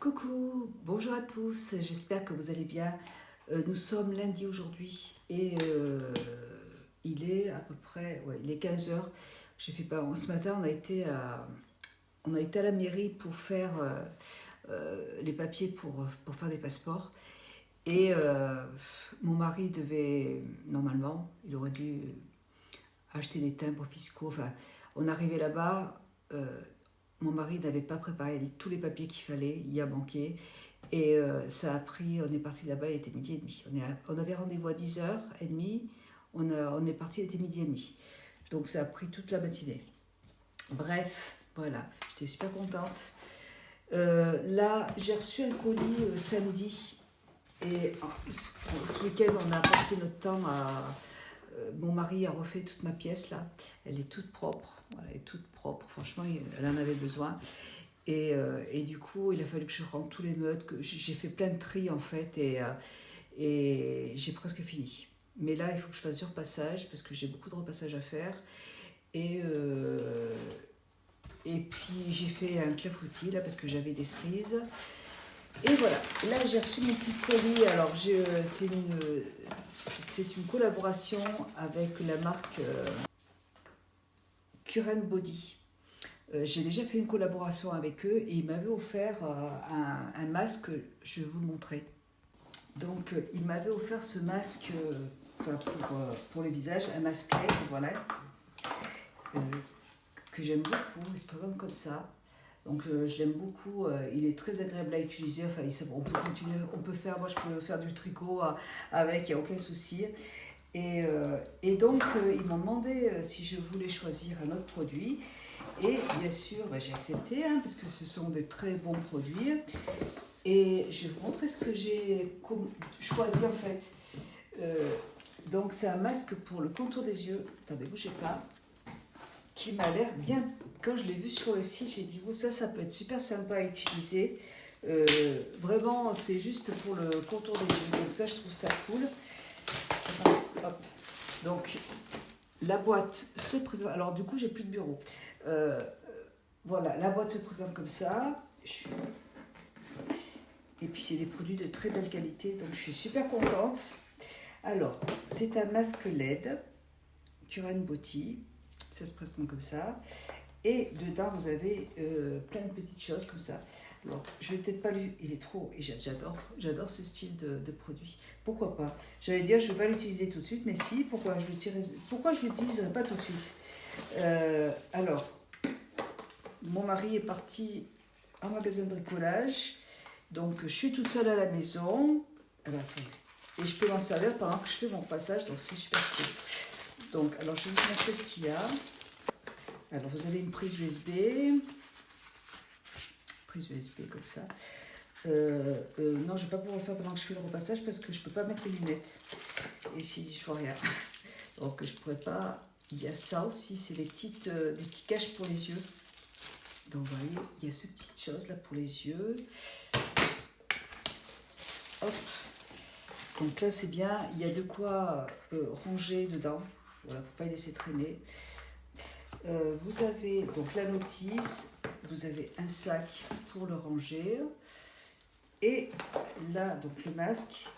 Coucou, bonjour à tous, j'espère que vous allez bien. Nous sommes lundi aujourd'hui et il est à peu près, ouais, il est 15 heures. J'ai fait pas, ce matin on a été à la mairie pour faire les papiers pour faire des passeports. Et mon mari devait, normalement, il aurait dû acheter des timbres fiscaux. Enfin, on arrivait là-bas, mon mari n'avait pas préparé tous les papiers qu'il fallait, il y a manqué. Et ça a pris, on est parti là-bas, il était midi et demi. On avait rendez-vous à 10h30, on est parti, il était midi et demi. Donc ça a pris toute la matinée. Bref, voilà, j'étais super contente. Là, j'ai reçu un colis samedi. Et ce week-end, on a passé notre temps à... mon mari a refait toute ma pièce là. Elle est toute propre. Voilà, elle est toute propre. Franchement, elle en avait besoin. Et du coup, il a fallu que je rentre tous les meubles. Que j'ai fait plein de tri en fait. Et j'ai presque fini. Mais là, il faut que je fasse du repassage parce que j'ai beaucoup de repassage à faire. Et puis, j'ai fait un clafoutis là parce que j'avais des cerises. Et voilà, là j'ai reçu mon petit colis. Alors c'est une collaboration avec la marque Current Body. J'ai déjà fait une collaboration avec eux et ils m'avaient offert un masque, je vais vous le montrer. Donc ils m'avaient offert ce masque pour le visage, un masque LED, voilà, que j'aime beaucoup, il se présente comme ça. Donc je l'aime beaucoup, il est très agréable à utiliser, enfin, on peut continuer, moi je peux faire du tricot avec, il n'y a aucun souci. Et donc ils m'ont demandé si je voulais choisir un autre produit. Et bien sûr, j'ai accepté, parce que ce sont de très bons produits. Et je vais vous montrer ce que j'ai choisi en fait. Donc c'est un masque pour le contour des yeux, attendez, bougez pas, qui m'a l'air bien. Quand je l'ai vu sur le site, j'ai dit, ça peut être super sympa à utiliser. Vraiment, c'est juste pour le contour des yeux. Donc ça, je trouve ça cool. Hop. Donc, la boîte se présente. Alors, du coup, j'ai plus de bureau. Voilà, la boîte se présente comme ça. Et puis, c'est des produits de très belle qualité. Donc, je suis super contente. Alors, c'est un masque LED, Current Body. Ça se présente comme ça. Et dedans, vous avez plein de petites choses comme ça. Alors, je ne vais peut-être pas lui... Il est trop... Et j'adore ce style de produit. Pourquoi pas? J'allais dire, je ne vais pas l'utiliser tout de suite, mais si, pourquoi je ne l'utiliserai pas tout de suite? Alors, mon mari est parti en magasin de bricolage. Donc, je suis toute seule à la maison. Alors, et je peux m'en servir pendant que je fais mon passage. Donc, c'est super cool. Donc, alors, je vais vous montrer ce qu'il y a. Alors, vous avez une prise USB comme ça. Non, je ne vais pas pouvoir le faire pendant que je fais le repassage parce que je ne peux pas mettre les lunettes. Et si je vois rien. Donc, je ne pourrais pas. Il y a ça aussi, c'est des petits caches pour les yeux. Donc, vous voyez, il y a ce petite chose là pour les yeux. Hop. Donc là, c'est bien. Il y a de quoi ranger dedans. Voilà, pour ne pas les laisser traîner. Vous avez donc la notice, vous avez un sac pour le ranger et là donc le masque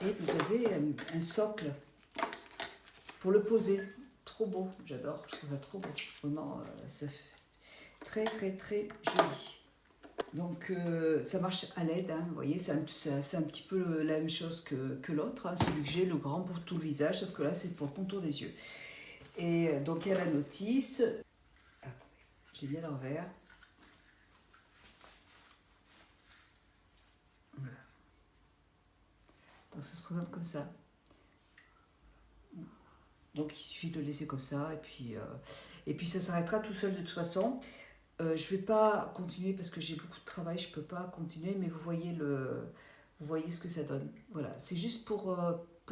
et vous avez un socle pour le poser. Trop beau, j'adore, je trouve ça trop beau, vraiment ça fait très très très joli. Donc ça marche à LED, vous voyez, c'est un petit peu la même chose que l'autre, celui que j'ai, le grand pour tout le visage, sauf que là c'est pour le contour des yeux. Et donc il y a la notice. Attendez, je l'ai mis à l'envers. Voilà. Donc ça se présente comme ça. Donc il suffit de le laisser comme ça et puis ça s'arrêtera tout seul de toute façon. Je ne vais pas continuer parce que j'ai beaucoup de travail, je ne peux pas continuer, mais vous voyez ce que ça donne. Voilà, c'est juste pour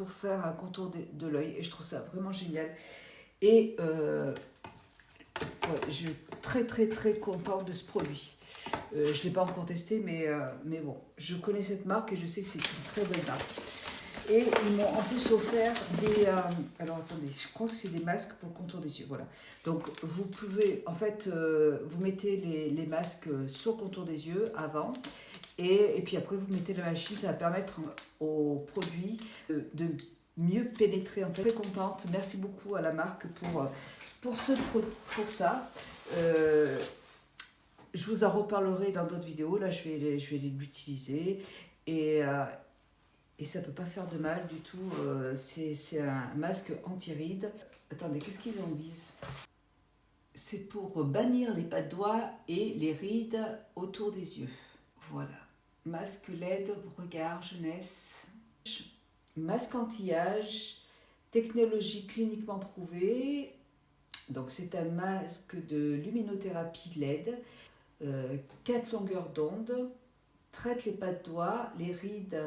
faire un contour de l'œil et je trouve ça vraiment génial. Et je suis très très très contente de ce produit. Je ne l'ai pas encore testé, mais bon, je connais cette marque et je sais que c'est une très belle marque. Et ils m'ont en plus offert des... alors attendez, je crois que c'est des masques pour le contour des yeux, voilà. Donc vous pouvez, en fait, vous mettez les masques sur le contour des yeux avant. Et puis après, vous mettez la machine, ça va permettre au produit de mieux pénétrer. En fait, très contente. Merci beaucoup à la marque pour ça. Je vous en reparlerai dans d'autres vidéos. Là, je vais l'utiliser. Et ça ne peut pas faire de mal du tout. C'est un masque anti-rides. Attendez, qu'est-ce qu'ils en disent? C'est pour bannir les pas de doigts et les rides autour des yeux. Voilà. Masque LED, regard, jeunesse. Masque anti-âge, technologie cliniquement prouvée. Donc c'est un masque de luminothérapie LED, 4 longueurs d'onde, traite les pas de doigts, les rides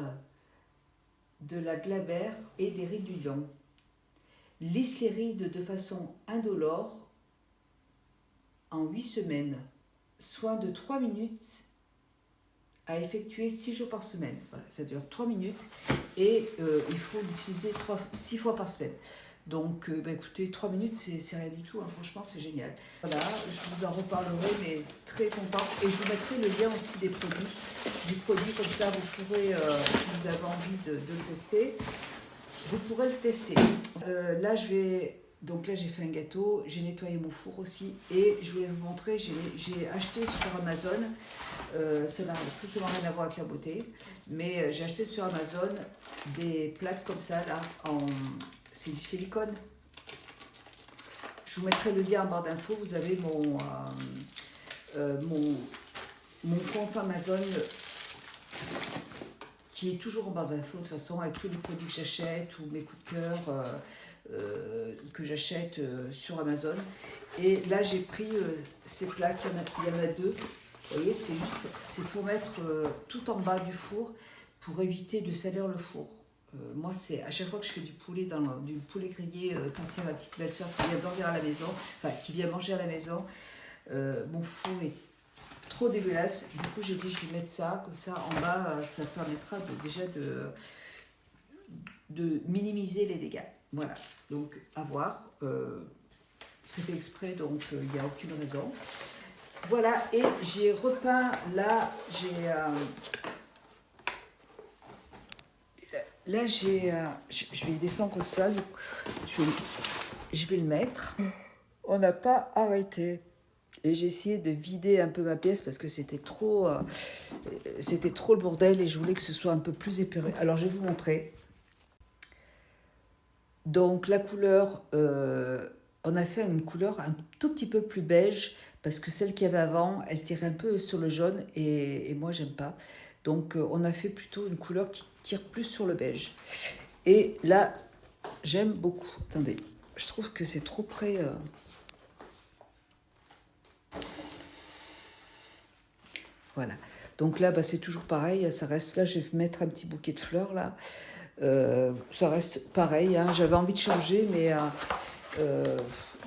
de la glabère et des rides du lion. Lisse les rides de façon indolore en 8 semaines. Soin de 3 minutes à effectuer 6 jours par semaine. Voilà, ça dure 3 minutes et il faut l'utiliser 6 fois par semaine. Donc, écoutez, 3 minutes, c'est rien du tout. Hein. Franchement, c'est génial. Voilà, je vous en reparlerai, mais très contente. Et je vous mettrai le lien aussi des produits. Du produit, comme ça, vous pourrez, si vous avez envie de le tester, vous pourrez le tester. Là, j'ai fait un gâteau. J'ai nettoyé mon four aussi. Et je voulais vous montrer, j'ai acheté sur Amazon. Ça n'a strictement rien à voir avec la beauté. Mais j'ai acheté sur Amazon des plaques comme ça, là, c'est du silicone. Je vous mettrai le lien en barre d'infos. Vous avez mon compte Amazon qui est toujours en barre d'infos de toute façon, avec tous les produits que j'achète ou mes coups de cœur que j'achète sur Amazon. Et là, j'ai pris ces plaques, il y en a 2. Vous voyez, c'est pour mettre tout en bas du four pour éviter de salir le four. Moi, c'est à chaque fois que je fais du poulet grillé, quand il y a ma petite belle-sœur qui vient dormir à la maison, enfin qui vient manger à la maison, mon four est trop dégueulasse. Du coup, j'ai dit je vais mettre ça, comme ça en bas, ça permettra déjà de minimiser les dégâts. Voilà, donc à voir. C'est fait exprès, donc il n'y a aucune raison. Voilà, et j'ai repeint là, je vais descendre ça, je vais le mettre. On n'a pas arrêté. Et j'ai essayé de vider un peu ma pièce parce que c'était trop le bordel et je voulais que ce soit un peu plus épuré. Alors je vais vous montrer. Donc la couleur, on a fait une couleur un tout petit peu plus beige parce que celle qu'il y avait avant, elle tirait un peu sur le jaune et moi j'aime pas. Donc on a fait plutôt une couleur qui tire plus sur le beige. Et là, j'aime beaucoup. Attendez, je trouve que c'est trop près. Voilà. Donc là, c'est toujours pareil. Ça reste là. Je vais mettre un petit bouquet de fleurs là. Ça reste pareil. Hein. J'avais envie de changer,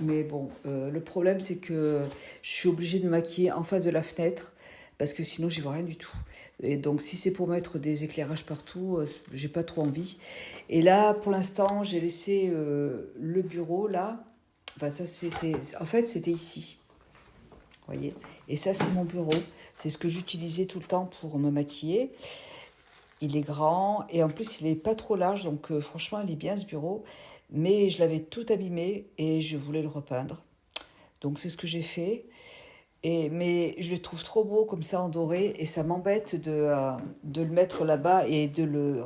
mais bon. Le problème, c'est que je suis obligée de me maquiller en face de la fenêtre parce que sinon, j'y vois rien du tout. Et donc, si c'est pour mettre des éclairages partout, j'ai pas trop envie. Et là, pour l'instant, j'ai laissé le bureau là. Enfin, ça, c'était ici. Vous voyez. Et ça, c'est mon bureau. C'est ce que j'utilisais tout le temps pour me maquiller. Il est grand et en plus, il n'est pas trop large. Donc, franchement, il est bien ce bureau. Mais je l'avais tout abîmé et je voulais le repeindre. Donc, c'est ce que j'ai fait. Mais je le trouve trop beau comme ça en doré. Et ça m'embête de le mettre là-bas et de le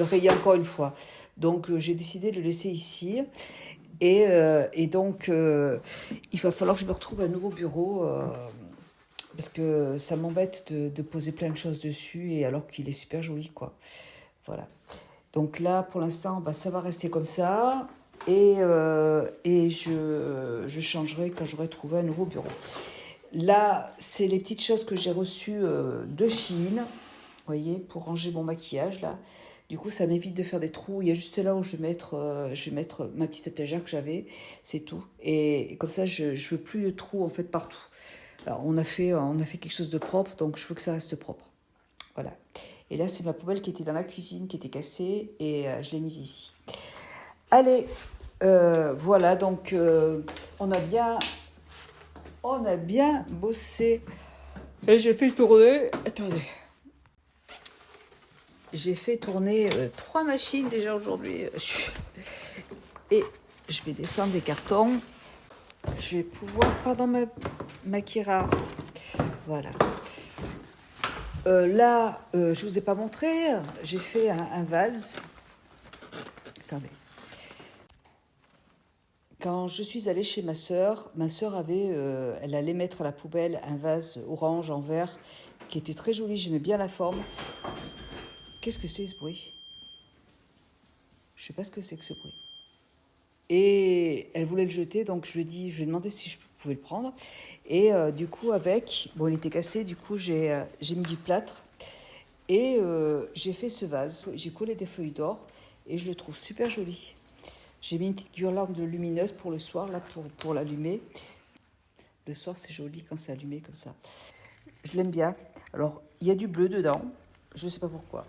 rayer encore une fois. Donc, j'ai décidé de le laisser ici. Et donc, il va falloir que je me retrouve un nouveau bureau parce que ça m'embête de poser plein de choses dessus et alors qu'il est super joli, quoi. Voilà. Donc là, pour l'instant, ça va rester comme ça et je changerai quand j'aurai trouvé un nouveau bureau. Là, c'est les petites choses que j'ai reçues de Chine, vous voyez, pour ranger mon maquillage, là. Du coup, ça m'évite de faire des trous. Il y a juste là où je vais mettre ma petite étagère que j'avais, c'est tout. Et comme ça, je ne veux plus de trous en fait partout. Alors, on a fait quelque chose de propre, donc je veux que ça reste propre. Voilà. Et là, c'est ma poubelle qui était dans la cuisine, qui était cassée, et je l'ai mise ici. Allez, voilà, donc on a bien bossé. Et j'ai fait tourner, attendez, j'ai fait tourner 3 machines déjà aujourd'hui. Et je vais descendre des cartons. Je vais pouvoir, pardon ma Kira, voilà. Là, je vous ai pas montré, j'ai fait un vase. Attendez. Quand je suis allée chez ma sœur avait, elle allait mettre à la poubelle un vase orange en verre qui était très joli, j'aimais bien la forme. Qu'est-ce que c'est ce bruit? Je sais pas ce que c'est que ce bruit. Et elle voulait le jeter, donc je lui ai demandé si je pouvais le prendre. Et du coup, il était cassé, du coup, j'ai mis du plâtre. Et j'ai fait ce vase. J'ai collé des feuilles d'or et je le trouve super joli. J'ai mis une petite guirlande lumineuse pour le soir, là, pour l'allumer. Le soir, c'est joli quand c'est allumé comme ça. Je l'aime bien. Alors, il y a du bleu dedans. Je ne sais pas pourquoi.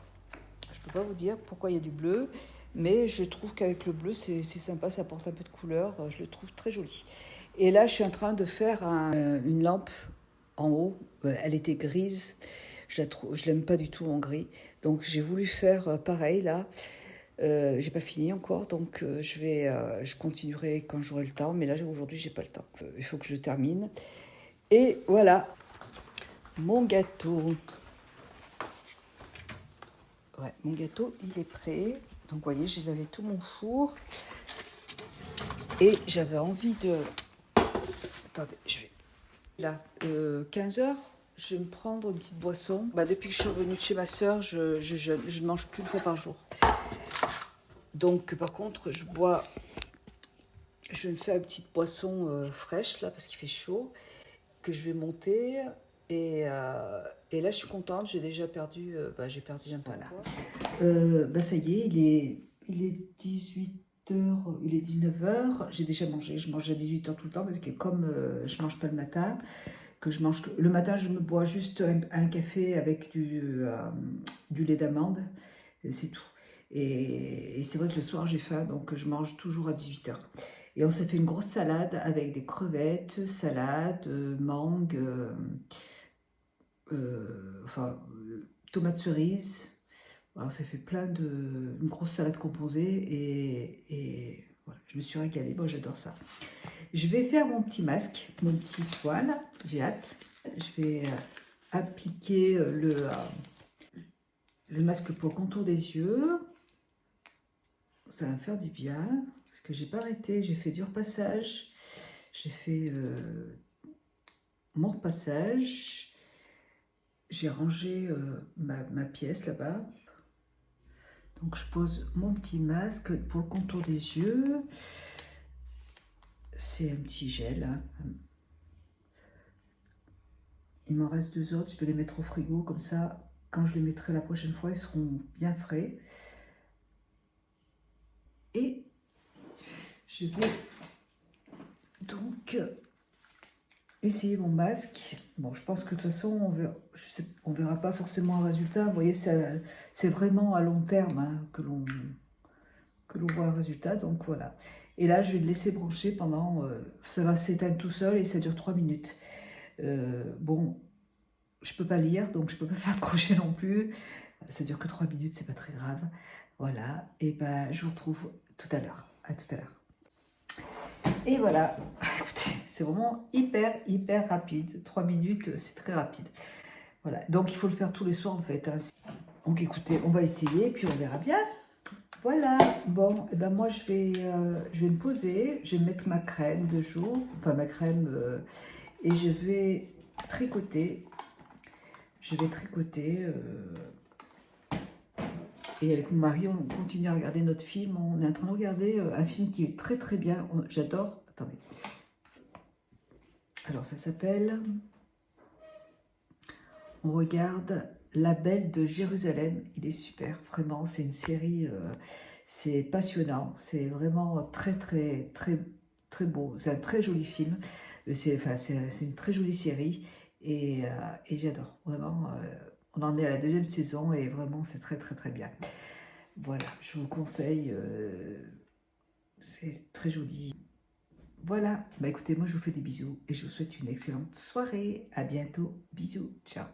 Je ne peux pas vous dire pourquoi il y a du bleu. Mais je trouve qu'avec le bleu, c'est sympa. Ça apporte un peu de couleur. Je le trouve très joli. Et là, je suis en train de faire une lampe en haut. Elle était grise. Je l'aime pas du tout en gris. Donc, j'ai voulu faire pareil, là. J'ai pas fini encore, donc je continuerai quand j'aurai le temps, mais là aujourd'hui j'ai pas le temps. Il faut que je le termine. Et voilà, mon gâteau. Ouais, mon gâteau il est prêt. Donc vous voyez, j'ai lavé tout mon four. Et j'avais envie de... Attendez, je vais... Là, 15h, je vais me prendre une petite boisson. Depuis que je suis revenue de chez ma soeur, je ne mange qu'une fois par jour. Donc, par contre, je vais me faire une petite boisson fraîche, là, parce qu'il fait chaud, que je vais monter. Et là, je suis contente, j'ai déjà perdu, j'ai perdu un peu. Voilà. Ça y est, il est 18h, il est 19h. J'ai déjà mangé, je mange à 18h tout le temps, parce que comme je mange pas le matin, le matin, je me bois juste un café avec du lait d'amande, c'est tout. Et c'est vrai que le soir, j'ai faim, donc je mange toujours à 18h. Et on s'est fait une grosse salade avec des crevettes, salade, mangue, tomates cerises. Alors, on s'est fait une grosse salade composée et voilà, je me suis régalée. Moi, j'adore ça. Je vais faire mon petit masque, mon petit voile. J'ai hâte. Je vais appliquer le masque pour le contour des yeux. Ça va me faire du bien, parce que j'ai pas arrêté, j'ai fait du repassage, j'ai fait mon repassage, j'ai rangé ma pièce là-bas. Donc je pose mon petit masque pour le contour des yeux. C'est un petit gel. Hein. Il m'en reste 2 autres, je vais les mettre au frigo, comme ça, quand je les mettrai la prochaine fois, ils seront bien frais. Et je vais donc essayer mon masque. Bon, je pense que de toute façon, on verra pas forcément un résultat. Vous voyez, c'est vraiment à long terme hein, que l'on voit un résultat. Donc voilà. Et là, je vais le laisser brancher pendant... ça va s'éteindre tout seul et ça dure 3 minutes. Bon, je peux pas lire, donc je peux pas faire de crochet non plus. Ça dure que 3 minutes, c'est pas très grave. Voilà. Et je vous retrouve tout à l'heure. À tout à l'heure. Et voilà, écoutez, c'est vraiment hyper rapide. 3 minutes, c'est très rapide. Voilà, donc il faut le faire tous les soirs en fait. Hein. Donc écoutez, on va essayer, puis on verra bien. Voilà, bon, et moi je vais me poser, je vais mettre ma crème de jour, enfin ma crème, et je vais tricoter. Je vais tricoter. Et avec mon mari, on continue à regarder notre film. On est en train de regarder un film qui est très bien. J'adore. Attendez. Alors, ça s'appelle... On regarde La Belle de Jérusalem. Il est super, vraiment. C'est une série... c'est passionnant. C'est vraiment très beau. C'est un très joli film. C'est une très jolie série. Et j'adore. Vraiment... on en est à la deuxième saison et vraiment c'est très très très bien. Voilà, je vous conseille, c'est très joli. Voilà, bah écoutez, moi je vous fais des bisous et je vous souhaite une excellente soirée. À bientôt, bisous, ciao.